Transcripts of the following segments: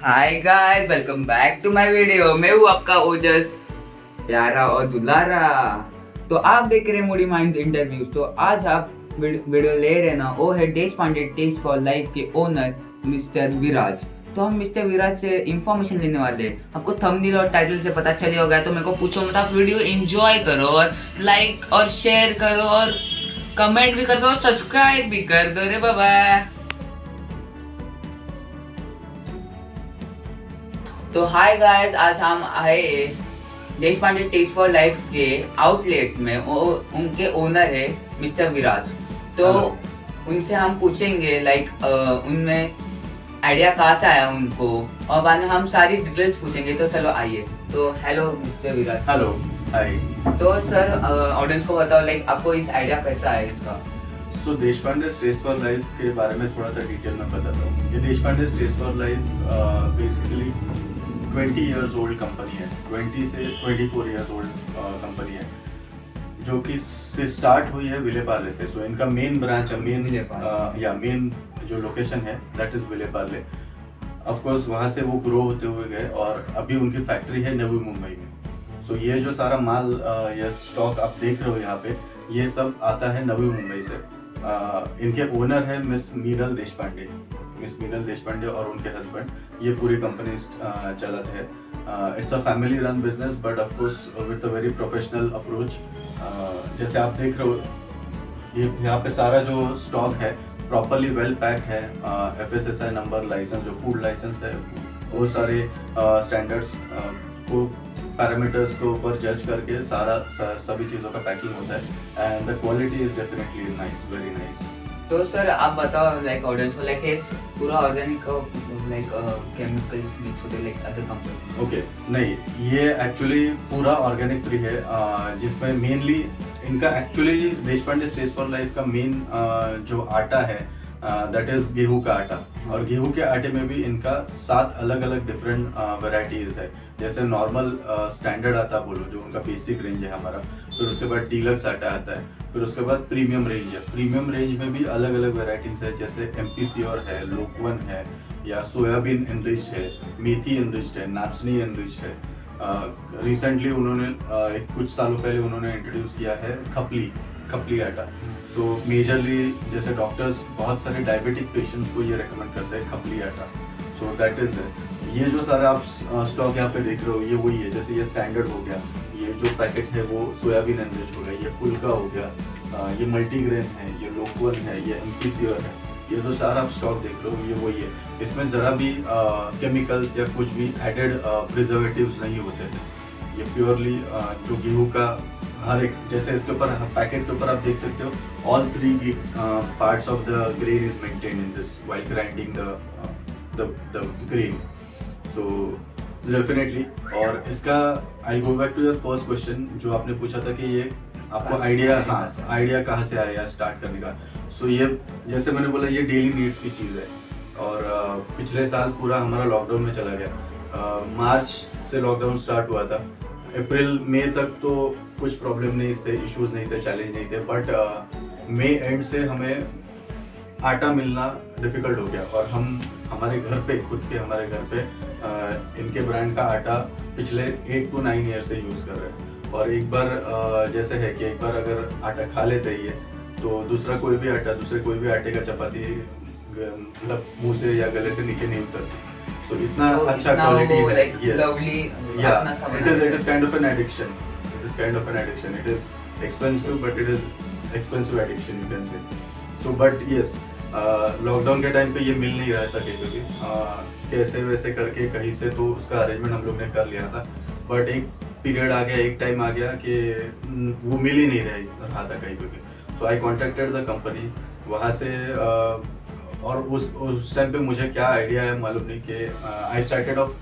Hi guys, welcome back to my video. मैं हूँ आपका ओजस प्यारा और दुलारा। तो आप देख रहे हैं मोडी माइंड इंटरव्यू। तो आज आप वीडियो ले रहे ना, वो है देश पांडे टेस्ट फॉर लाइफ के ओनर मिस्टर विराज। तो हम मिस्टर विराज से इंफॉर्मेशन लेने वाले हैं। आपको थंबनेल और टाइटल से पता चल होगा, तो मेरे को पूछो मत, आप वीडियो एंजॉय करो और लाइक और शेयर करो और कमेंट भी कर दो और सब्सक्राइब भी कर दो रे बाबा। तो हाय गाइस, आज हम आए देश पांडे टेस्ट फॉर लाइफ के आउटलेट में। वो उनके ओनर है मिस्टर विराज। तो उनसे हम पूछेंगे उनमें आइडिया कहाँ से आया उनको, और बाद में हम सारी डिटेल्स पूछेंगे। तो चलो आइए। तो हेलो मिस्टर विराज। हेलो, हाय। तो सर, ऑडियंस को बताओ आपको इस आइडिया कैसा आया इसका। सो देशपांडे टेस्ट फॉर लाइफ के बारे में थोड़ा सा डिटेल में बताता हूँ। ये Deshpande test for life basically 20 years old company है। 20 से 24 इयर्स ओल्ड कंपनी है, जो कि से स्टार्ट हुई है विलेपार्ले से। सो इनका मेन ब्रांच, मेन जो लोकेशन है that is Vile Parle. Of course वहाँ से वो ग्रो होते हुए गए और अभी उनकी फैक्ट्री है नवी मुंबई में। सो ये जो सारा माल या स्टॉक आप देख रहे हो यहाँ पे, ये सब आता है नवी मुंबई से। इनके ओनर है मिस मीनल देशपांडे और उनके हस्बैंड। ये पूरी कंपनी चलाते हैं। It's a family run business, but of course with a very professional approach. जैसे आप देख रहे हो, ये यहाँ पे सारा जो स्टॉक है प्रॉपरली वेल पैक्ड है। FSSAI नंबर, लाइसेंस, जो फूड लाइसेंस है, वो सारे स्टैंडर्ड्स को, पैरामीटर्स के ऊपर जज करके सभी चीज़ों का पैकिंग होता है। And the quality is definitely nice, very nice. तो सर आप बताओ ऑडियंस को ये पूरा ऑर्गेनिक केमिकल्स मिक्स होते अदर कंपनी। ओके, नहीं, ये एक्चुअली पूरा ऑर्गेनिक फ्री है। जिसमें मेनली इनका actually Deshpande test for life का मेन जो आटा है दैट इज गेहूं का आटा। और गेहूं के आटे में भी इनका 7 अलग अलग डिफरेंट वेराइटीज है। जैसे नॉर्मल स्टैंडर्ड आटा बोलो, जो उनका बेसिक रेंज है हमारा। फिर उसके बाद डीलक्स आटा आता है। फिर उसके बाद प्रीमियम रेंज है। प्रीमियम रेंज में भी अलग अलग वेराइटीज है, जैसे MPCOR है, लोकवन है, या सोयाबीन एनरिच है, मेथी एनरिच है, नाचनी एनरिच है। रिसेंटली उन्होंने कुछ सालों पहले उन्होंने इंट्रोड्यूस किया है खपली आटा। तो मेजरली जैसे डॉक्टर्स बहुत सारे डायबिटिक पेशेंट्स को ये रेकमेंड करते हैं खपली आटा। So that is it. ये जो सारा आप स्टॉक यहाँ पे देख रहे हो, ये वही है। जैसे ये स्टैंडर्ड हो गया, ये जो पैकेट है वो सोयाबीन एनरिच हो गया, ये फुल्का हो गया, ये मल्टीग्रेन है, ये लोकवन है, ये MPCOR है। ये जो सारा आप स्टॉक देख रहे हो, ये वही है। इसमें ज़रा भी केमिकल्स या कुछ भी एडेड प्रिजर्वेटिव्स नहीं होते थे। ये प्योरली जो गेहूँ का हर एक, जैसे इसके ऊपर पैकेट के ऊपर आप देख सकते हो, all 3 parts of the grain is maintain in this while grinding the grain. So definitely. और इसका I go back to your first question, जो आपने पूछा था कि ये आपको आइडिया कहाँ से आया स्टार्ट करने का। सो ये, जैसे मैंने बोला, ये डेली नीड्स की चीज़ है। और पिछले साल पूरा हमारा लॉकडाउन में चला गया। मार्च से लॉकडाउन स्टार्ट हुआ था। अप्रैल मई तक तो कुछ प्रॉब्लम नहीं थे, इश्यूज नहीं थे, चैलेंज नहीं थे। बट मई एंड से हमें आटा मिलना डिफ़िकल्ट हो गया। और हम हमारे घर पे हमारे घर पे इनके ब्रांड का आटा पिछले 8 to 9 ईयर से यूज़ कर रहे हैं। और एक बार जैसे है कि एक बार अगर आटा खा लेते ही है, तो दूसरे कोई भी आटे का चपाती मतलब मुंह से या गले से नीचे नहीं उतरती। तो इतना अच्छा क्वालिटी है। It is kind of an addiction. It is expensive, but it is expensive addiction, you can say. So but yes, lockdown के टाइम पे ये मिल नहीं रहा था कहीं पे भी। कैसे वैसे करके कहीं से तो उसका अरेंजमेंट हम लोग ने कर लिया था। बट एक पीरियड आ गया, एक टाइम आ गया कि वो मिल ही नहीं रहा था कहीं पे भी। सो आई कॉन्टेक्टेड द कंपनी वहाँ से। और उस टाइम पे मुझे क्या आइडिया है मालूम नहीं कि आई स्टार्टेड ऑफ,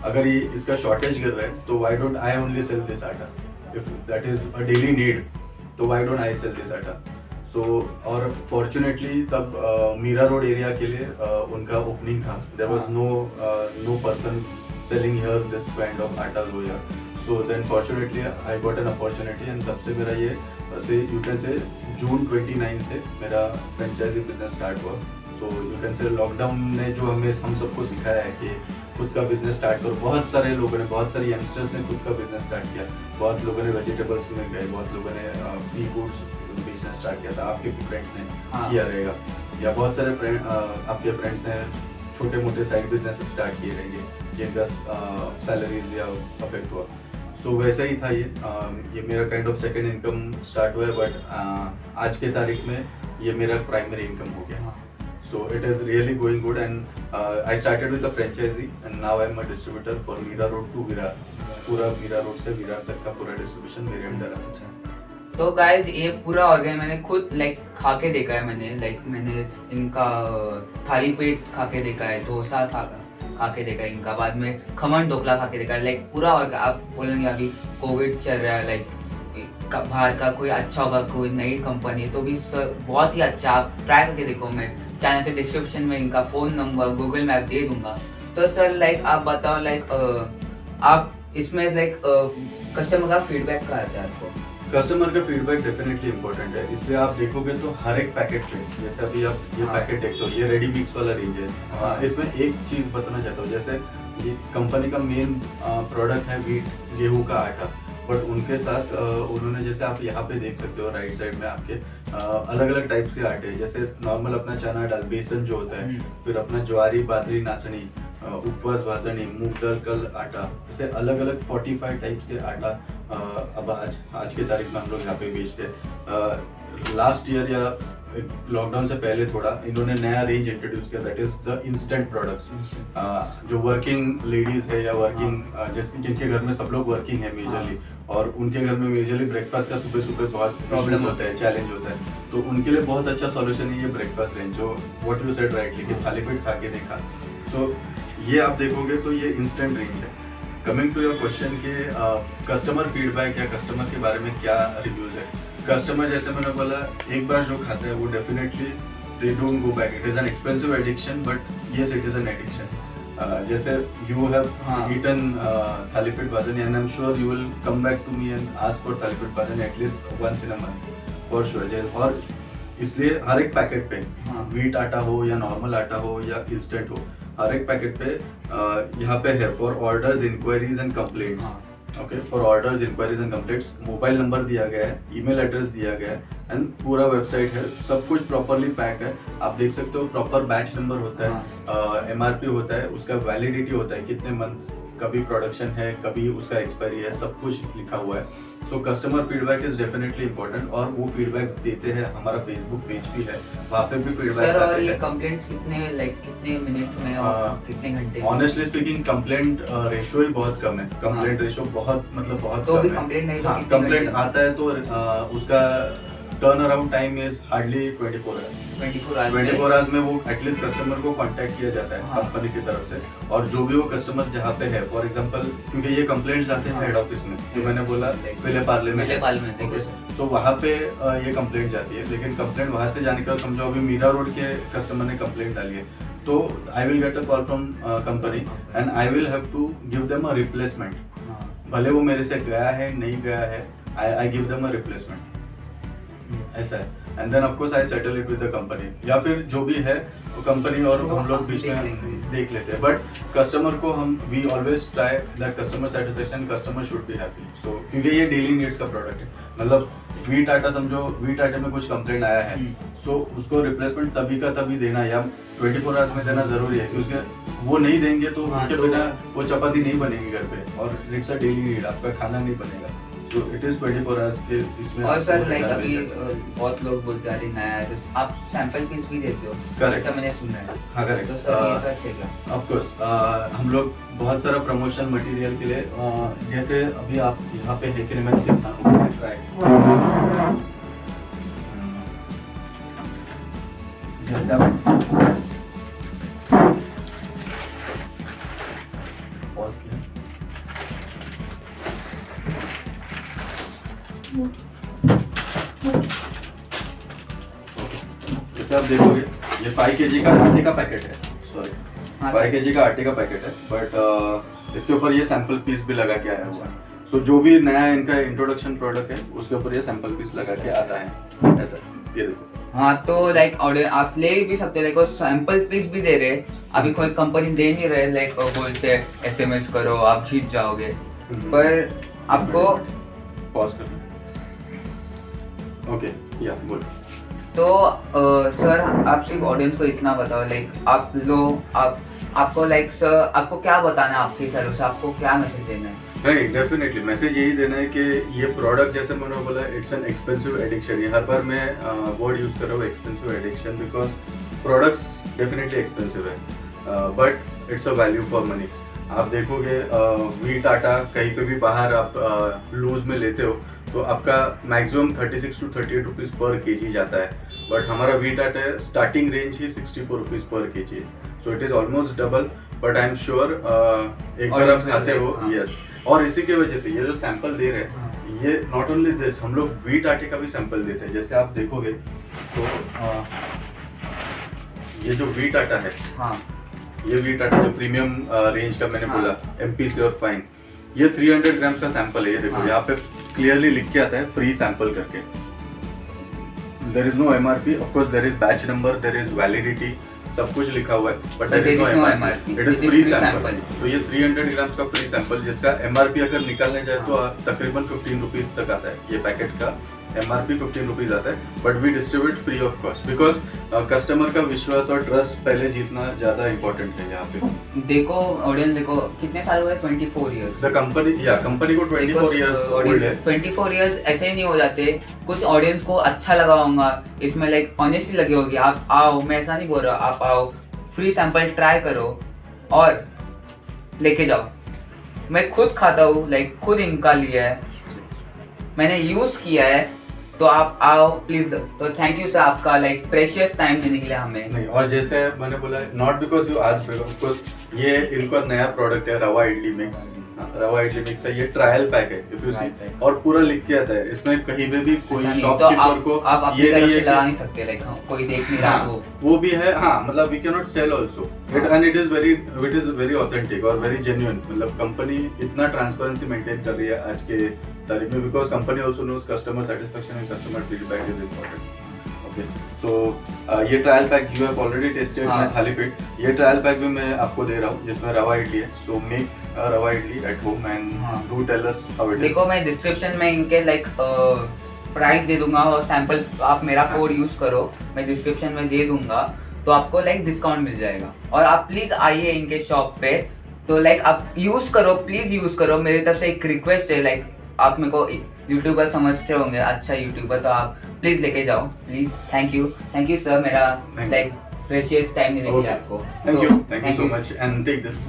अगर ये इसका शॉर्टेज गिर रहा है तो why don't I only sell this atta, if that is a daily need, तो why don't I sell this atta. So और फॉर्चुनेटली तब मीरा रोड एरिया के लिए उनका ओपनिंग था। There was no person selling here this kind of atta here. So then fortunately I got an opportunity, and तब से मेरा ये, वैसे यू कैन से जून 29 से मेरा फ्रेंचाइजी बिजनेस स्टार्ट हुआ। So you can say lockdown ने जो हम सबको सिखाया है कि खुद का बिजनेस स्टार्ट करो। बहुत सारे लोगों ने, बहुत सारे यंगस्टर्स ने खुद का बिजनेस स्टार्ट किया। बहुत लोगों ने वेजिटेबल्स में गए, बहुत लोगों ने सी फूड्स बिजनेस स्टार्ट किया था। आपके भी फ्रेंड्स ने किया रहेगा, या बहुत सारे आपके फ्रेंड्स ने छोटे मोटे साइड बिजनेस स्टार्ट किए रहेंगे जिनका सैलरीज या अफेक्ट हुआ। सो वैसा ही था ये मेरा kind of second income start हुआ है, बट आज के तारीख में ये मेरा प्राइमरी इनकम हो गया। So it is really going good, and I started with a franchisee, and now I am a distributor for Mira Road to Virar. पूरा मीरा रोड से विरार तक का पूरा डिस्ट्रीब्यूशन मेरे अंडर है। तो गाइज ये पूरा ऑर्गेन मैंने खुद खा के देखा है। मैंने इनका थाली पेट खा के देखा है, डोसा खा के देखा है इनका, बाद में खमन ढोकला खा के देखा है। पूरा ऑर्गेन। आप बोलेंगे अभी कोविड चल रहा है, बाहर का कोई अच्छा होगा, कोई नई कंपनी है तो भी सर बहुत ही अच्छा, आप ट्राई करके देखो। मैं चैनल के डिस्क्रिप्शन में इनका फ़ोन नंबर, गूगल मैप दे दूंगा। तो सर आप बताओ आप इसमें कस्टमर का फीडबैक का आता है आपको? कस्टमर का फीडबैक डेफिनेटली इंपॉर्टेंट है, इसलिए आप देखोगे तो हर एक पैकेट पे, जैसे अभी आप ये पैकेट देखते हो, ये रेडी मिक्स वाला रेंज है। इसमें एक चीज़ बताना चाहता हूँ, जैसे ये कंपनी का मेन प्रोडक्ट है व्हीट, गेहूँ का आटा, बट उनके साथ उन्होंने, जैसे आप यहाँ पे देख सकते हो राइट साइड में आपके अलग अलग टाइप्स के आटे, जैसे नॉर्मल अपना चना दाल बेसन जो होता है, फिर अपना ज्वारी बाजरी नाचनी, उपवास भाजनी, मूंग दाल कल आटा, ऐसे अलग अलग 45 टाइप्स के आटा अब आज के तारीख में हम लोग यहाँ पे बेचते हैं। लास्ट ईयर या लॉकडाउन से पहले थोड़ा इन्होंने नया रेंज इंट्रोड्यूस किया, that is the instant products. जो वर्किंग लेडीज है या वर्किंग जैसे जिनके घर में सब लोग वर्किंग है मेजरली, और उनके घर में मेजरली ब्रेकफास्ट का सुबह सुबह बहुत प्रॉब्लम होता है, चैलेंज होता है, तो उनके लिए बहुत अच्छा सॉल्यूशन है ये ब्रेकफास्ट रेंज, जो व्हाट यू सेड राइटली कि थाली पेट खा के देखा। सो ये आप देखोगे तो ये इंस्टेंट रेंज है। कमिंग टू योर क्वेश्चन के कस्टमर फीडबैक या कस्टमर के बारे में क्या रिव्यूज है, कस्टमर जैसे मैंने बोला एक बार जो खाता है वो definitely they don't go back. It is an expensive addiction, but yes it is an addiction. जैसे you have eaten thalipeeth bhajani, and I am sure you will come back to me and ask for thalipeeth bhajani at least once in a month for sure. और इसलिए हर एक packet पे wheat आटा हो या normal आटा हो या इंस्टेंट हो, हर एक पैकेट पे यहाँ पे है for orders inquiries and complaints. Okay, for orders inquiries and complaints mobile number दिया गया है, ईमेल एड्रेस दिया गया है, एंड पूरा वेबसाइट है, सब कुछ प्रॉपरली पैक है। आप देख सकते हो प्रॉपर बैच नंबर होता है, MRP होता है, उसका वैलिडिटी होता है कितने मंथ, कभी प्रोडक्शन है, कभी उसका एक्सपायरी है, सब कुछ लिखा हुआ है। So customer feedback is definitely important, और वो फीडबैक्स देते हैं। हमारा फेसबुक पेज भी है, वहाँ पे भी फीडबैक्स आते हैं। और ये कंप्लेंट्स कितने मिनट में और कितने घंटे? ऑनेस्टली स्पीकिंग कंप्लेंट रेशियो ही बहुत कम है, कंप्लेंट रेशियो बहुत बहुत तो कम भी है। कंप्लेंट नहीं तो कंप्लेंट आता है तो उसका turn around time is hardly 24 hours. 24 hours में वो एटलीस्ट कस्टमर को कांटेक्ट किया जाता है कंपनी की तरफ से, और जो भी वो कस्टमर जहाँ पे है, फॉर एग्जांपल क्योंकि ये कंप्लेंट्स आते हैं हेड ऑफिस में, जो मैंने बोला विले पार्ले में, तो वहाँ पे ये कंप्लेंट जाती है। लेकिन कंप्लेंट वहाँ से जाने का, समझो अभी मीरा रोड के कस्टमर ने कंप्लेंट डाली है, तो I will get a call from company and I will have to give them a replacement. भले वो मेरे से गया है नहीं गया है, I give them a replacement, ऐसा है। And then of course I settle it with the company, या फिर जो भी है वो कंपनी और हम लोग बीच में देख लेते हैं। बट कस्टमर को हम we always try that customer satisfaction, customer should be happy. So क्योंकि ये डेली नीड्स का प्रोडक्ट है, मतलब व्हीट आटा, समझो व्हीट आटे में कुछ कंप्लेंट आया है, सो उसको रिप्लेसमेंट तभी का तभी देना या 24 आवर्स में देना जरूरी है, क्योंकि वो नहीं देंगे तो उनके बिना वो चपाती नहीं बनेगी घर पे, और इट्स अ डेली नीड, आपका खाना नहीं बनेगा। तो इट इज 24 आवर्स के इसमें। और सर अभी बहुत लोग बोलते हैं नया है, तो आप सैंपल पीस भी देते हो? करेक्ट, ऐसा मैंने सुना है। हाँ करेक्ट। तो सर ये सच है क्या? ऑफ कोर्स हम लोग बहुत सारा प्रमोशन मटेरियल के लिए, जैसे अभी आप यहाँ पे है कि नहीं, मैं दिखता हूँ, ट्राई जैसे आप पॉज किया, जैसे आप देखोगे ये 5 kg का आटे का पैकेट है, सॉरी 5 kg का आटे का पैकेट है, बट इसके ऊपर ये सैंपल पीस भी लगा के आया हुआ है। सो जो भी नया इनका इंट्रोडक्शन प्रोडक्ट है उसके ऊपर ये सैंपल पीस लगा के आता है, ऐसा। ये देखो हाँ तो लाइक ऑर्डर आप ले भी सकते हो, लाइक और सैंपल पीस भी दे रहे, अभी कोई कंपनी दे नहीं रहे, लाइक बोलते हैं SMS करो आप जीत जाओगे, पर आपको पॉज करना। ओके या बोल। तो सर आप सिर्फ ऑडियंस को इतना बताओ, लाइक आपको लाइक सर आपको क्या बताना है, आपकी तरफ से आपको क्या मैसेज देना है? नहीं, डेफिनेटली मैसेज यही देना है कि ये प्रोडक्ट जैसे मैंने बोला इट्स एन एक्सपेंसिव एडिक्शन। ये हर बार मैं वर्ड यूज़ कर रहा हूँ expensive addiction, because products definitely expensive है but it's a value for money. आप देखोगे वीट आटा कहीं पे भी बाहर आप लूज में लेते हो तो आपका मैक्सिमम 36 to 38 रुपीज़ पर केजी जाता है, बट हमारा वीट आटा स्टार्टिंग रेंज ही 64 रुपीज़ पर केजी है, so it is almost double. But I am sure एक बार आप खाते हो, यस। और इसी की वजह से ये जो सैंपल दे रहे हैं, ये नॉट ओनली दिस, हम लोग वीट आटे का भी सैंपल देते हैं। जैसे आप देखोगे तो ये जो वीट आटा है, ये वीट आटा जो प्रीमियम रेंज का मैंने बोला MPC और फाइन, ये 300 ग्राम्स का सैंपल है। ये देखो यहाँ पे क्लियरली लिख के आता है फ्री सैंपल करके। There is no MRP, of course there is batch number, there is validity, सब कुछ लिखा हुआ है, but there is no MRP, it is free sample. तो ये 300 ग्राम्स का फ्री सैंपल जिसका MRP अगर निकालने जाए तो तकरीबन 15 रुपीज तक आता है। ये पैकेट का MRP 15 रुपीज आता है, but we distribute free of cost, because customer का विश्वास और ट्रस्ट पहले जीतना ज्यादा इंपॉर्टेंट है यहाँ पे। देखो ऑडियंस देखो कितने साल हुए, 24 इयर्स। द कंपनी कंपनी को 24 इयर्स ओल्ड है। 24 इयर्स ऐसे ही नहीं हो जाते। कुछ ऑडियंस को अच्छा लगा होगा इसमें, लाइक ऑनेस्टली लगी होगी, आप आओ, मैं ऐसा नहीं बोल रहा, आप आओ, फ्री सैंपल ट्राई करो और लेके जाओ। मैं खुद खाता हूँ, लाइक खुद इनका लिया है, मैंने यूज किया है, तो आप आओ प्लीज। तो थैंक यू सर आपका लाइक प्रेशियस टाइम देने के लिए हमें। नहीं, और जैसे मैंने बोला नॉट बिकॉज यू आज ऑफकोर्स ये इनका नया प्रोडक्ट है रवा इडली मिक्स। रवा इडली मिक्स है, ये ट्रायल पैक है इफ यू सी, और पूरा लिख के आता है इसमें, कहीं पे भी कोई शॉपकीपर को आप अपनी तरफ से लगा नहीं सकते, लाइक कोई देख नहीं रहा तो वो भी है। हाँ, मतलब we can not sell also it, and it is very authentic और वेरी जेन्युइन। मतलब कंपनी इतना ट्रांसपेरेंसी मेंटेन कर रही है आज के तारीख में, because company also knows customer satisfaction and customer feedback is important. Okay, so ये trial pack you have already tested my thalipeeth, ये ट्रायल पैक भी मैं आपको दे रहा हूँ जिसमें रवा इडली है। So make rava idli at home and do tell us how it is. देखो मैं डिस्क्रिप्शन में इनके लाइक प्राइस दे दूंगा और सैंपल आप मेरा कोड यूज करो, मैं डिस्क्रिप्शन में दे दूंगा, तो आपको लाइक डिस्काउंट मिल जाएगा। और आप प्लीज आइए इनके शॉप पे, तो लाइक आप यूज करो, प्लीज यूज करो। मेरी तरफ से एक रिक्वेस्ट है, लाइक आप मेरे को यूट्यूबर समझते होंगे, अच्छा यूट्यूबर, तो आप प्लीज लेके जाओ प्लीज। थैंक यू सर, मेरा लाइक प्रेशियस टाइम देने के लिए आपको। Thank you so much and take this.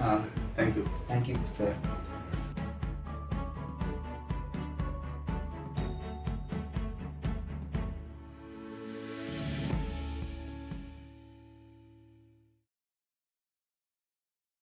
Thank you sir.